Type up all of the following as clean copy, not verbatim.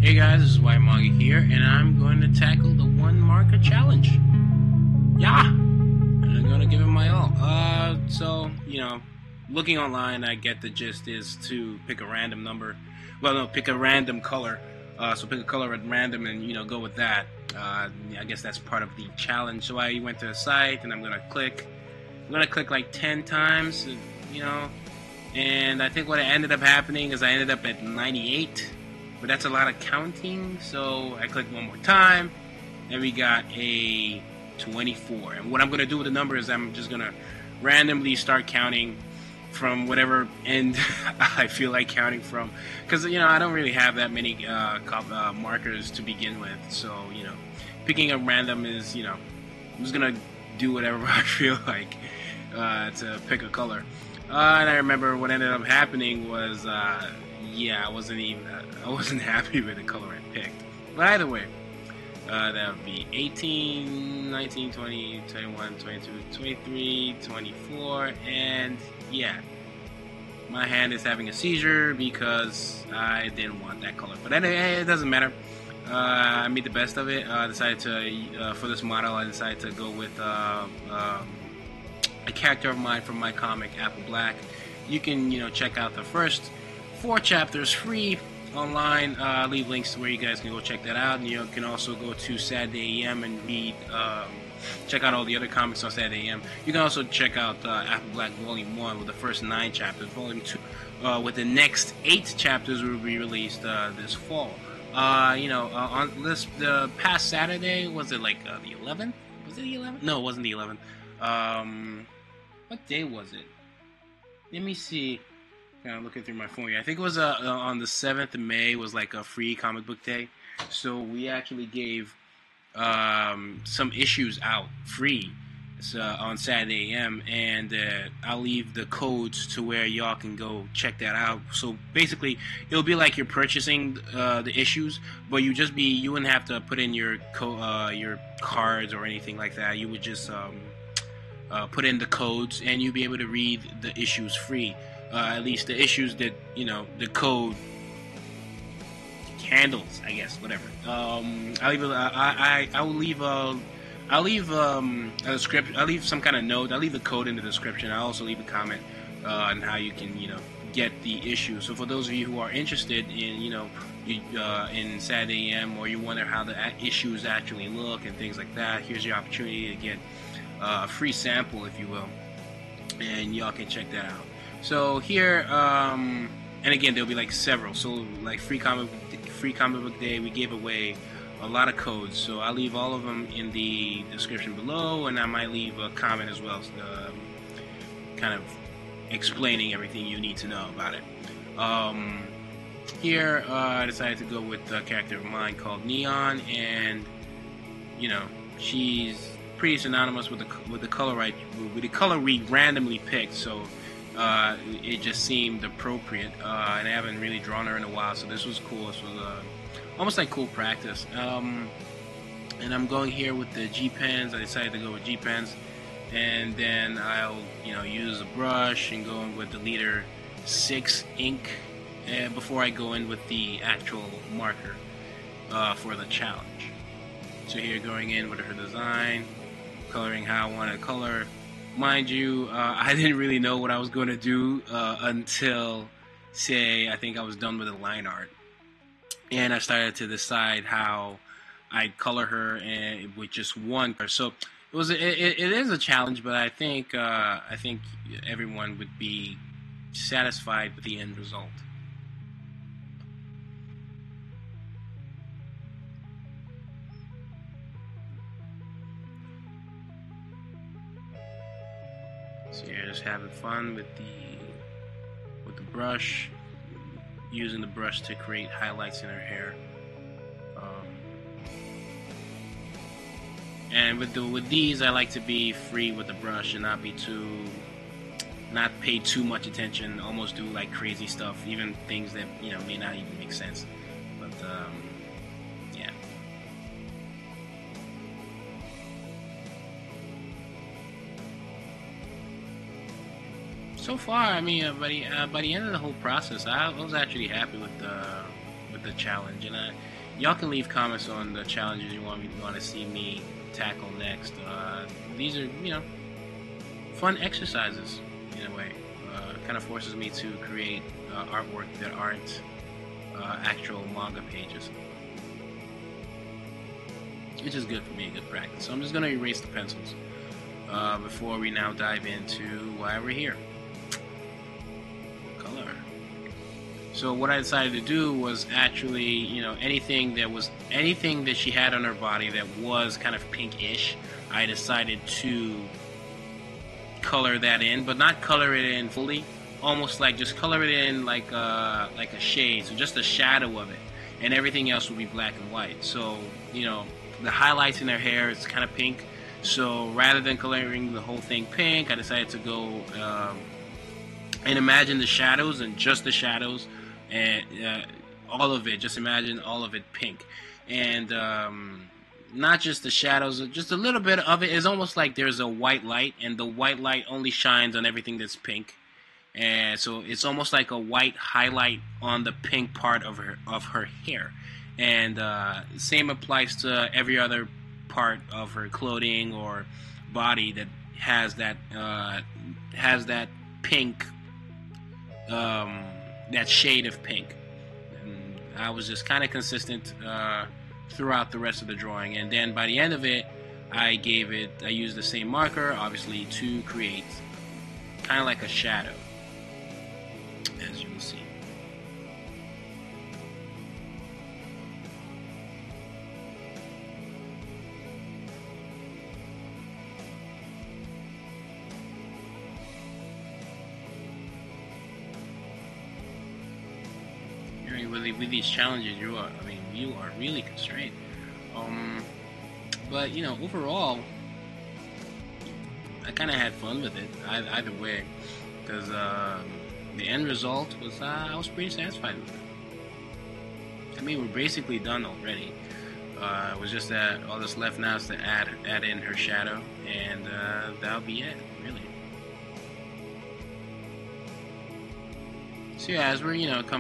Hey guys, this is Whyt Manga here, and I'm going to tackle the one marker challenge. Yeah! And I'm going to give it my all. Looking online, I get the gist is to pick a random number. Well, no, pick a random color. So pick a color at random and, go with that. I guess that's part of the challenge. So I went to the site, and I'm going to click. I'm going to click like 10 times, and I think what ended up happening is I ended up at 98. But that's a lot of counting, so I click one more time, and we got a 24. And what I'm going to do with the number is I'm just going to randomly start counting from whatever end I feel like counting from. Because, I don't really have that many markers to begin with. So, picking a random is, I'm just going to do whatever I feel like to pick a color. And I remember what ended up happening was... I wasn't happy with the color I picked. But either way, that would be 18, 19, 20, 21, 22, 23, 24, and yeah. My hand is having a seizure because I didn't want that color. But anyway, it doesn't matter. I made the best of it. I decided to, for this model, I decided to go with a character of mine from my comic, Apple Black. You can, check out the first 4 chapters free online. I'll leave links to where you guys can go check that out, and you can also go to Saturday AM and read, check out all the other comics on Saturday AM. You can also check out Apple Black Volume 1 with the first 9 chapters. Volume 2 with the next 8 chapters will be released this fall. On this the past Saturday, was it like the 11th? Was it the 11th? No, it wasn't the 11th. What day was it? Let me see. Kind of looking through my phone here. I think it was on the 7th of May was like a free comic book day. So we actually gave some issues out free on Saturday AM, and I'll leave the codes to where y'all can go check that out. So basically, it'll be like you're purchasing the issues, but you wouldn't have to put in your cards or anything like that. You would just put in the codes, and you'll be able to read the issues free. At least the issues that the code handles, I guess, whatever. I'll leave a script. I'll leave some kind of note. I'll leave the code in the description. I'll also leave a comment on how you can get the issue. So for those of you who are interested in in Saturday AM, or you wonder how the issues actually look and things like that, here's your opportunity to get a free sample, if you will, and y'all can check that out. So here, and again, there'll be like several. So like free comic book day, we gave away a lot of codes. So I'll leave all of them in the description below, and I might leave a comment as well, kind of explaining everything you need to know about it. Here, I decided to go with a character of mine called Neon, and she's pretty synonymous with the color we randomly picked. So. It just seemed appropriate, and I haven't really drawn her in a while, so this was cool. This was almost like cool practice. And I'm going here with the G pens. I decided to go with G pens, and then I'll use a brush and go in with the Leader 6 ink before I go in with the actual marker for the challenge. So here, going in with her design, coloring how I want to color. Mind you, I didn't really know what I was going to do until, say, I think I was done with the line art. And I started to decide how I'd color her with just one color. So it is a challenge, but I think everyone would be satisfied with the end result. So yeah, just having fun with the brush, using the brush to create highlights in her hair. And with these, I like to be free with the brush and not pay too much attention. Almost do like crazy stuff, even things that may not even make sense. But yeah. So far, I mean, by the end of the whole process, I was actually happy with with the challenge. And y'all can leave comments on the challenges you want to see me tackle next. These are, you know, fun exercises in a way. Kind of forces me to create artwork that aren't actual manga pages, which is good for me, good practice. So I'm just going to erase the pencils before we now dive into why we're here. Color. So what I decided to do was actually, you know, anything that she had on her body that was kind of pinkish, I decided to color that in, but not color it in fully, almost like just color it in like a shade, so just a shadow of it, and everything else will be black and white. So, you know, the highlights in her hair is kind of pink, so rather than coloring the whole thing pink, I decided to go and imagine the shadows, and just the shadows, and all of it, just imagine all of it pink. And not just the shadows, just a little bit of it. It's almost like there's a white light, and the white light only shines on everything that's pink. And so it's almost like a white highlight on the pink part of her hair. And same applies to every other part of her clothing or body that has that pink, that shade of pink. And I was just kind of consistent throughout the rest of the drawing, and then by the end of it, I used the same marker, obviously, to create kind of like a shadow, as you will see. With these challenges, you are really constrained. But you know, overall, I kind of had fun with it either way, because the end result was I was pretty satisfied with it. I mean, we're basically done already. It was just that all that's left now is to add in her shadow, and that'll be it, really. So yeah, as we're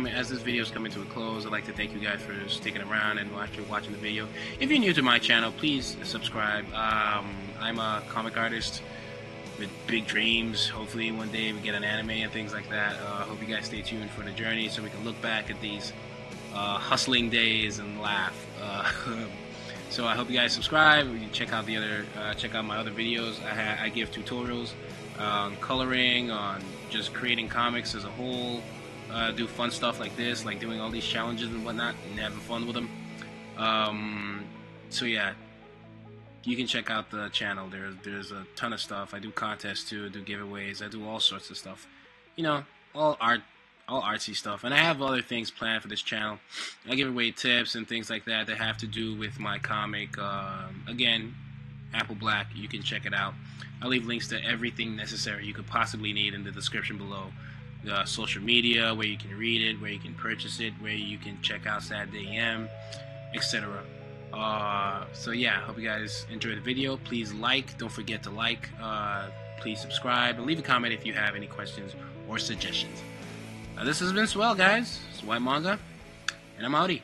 as this video is coming to a close, I'd like to thank you guys for sticking around and watching the video. If you're new to my channel, please subscribe. I'm a comic artist with big dreams. Hopefully one day we get an anime and things like that. I hope you guys stay tuned for the journey so we can look back at these hustling days and laugh. So I hope you guys subscribe. You can check out my other videos. I give tutorials on coloring, on just creating comics as a whole. Do fun stuff like this, like doing all these challenges and whatnot, and having fun with them. So yeah, you can check out the channel. There's a ton of stuff. I do contests too, I do giveaways, I do all sorts of stuff. You know, all artsy stuff. And I have other things planned for this channel. I give away tips and things like that have to do with my comic. Again, Apple Black, you can check it out. I'll leave links to everything necessary you could possibly need in the description below. Social media, where you can read it, where you can purchase it, where you can check out Saturday AM, etc. So yeah, hope you guys enjoyed the video. Please don't forget to like, please subscribe, and leave a comment if you have any questions or suggestions. This has been swell, guys. It's Whyt Manga, and I'm outie.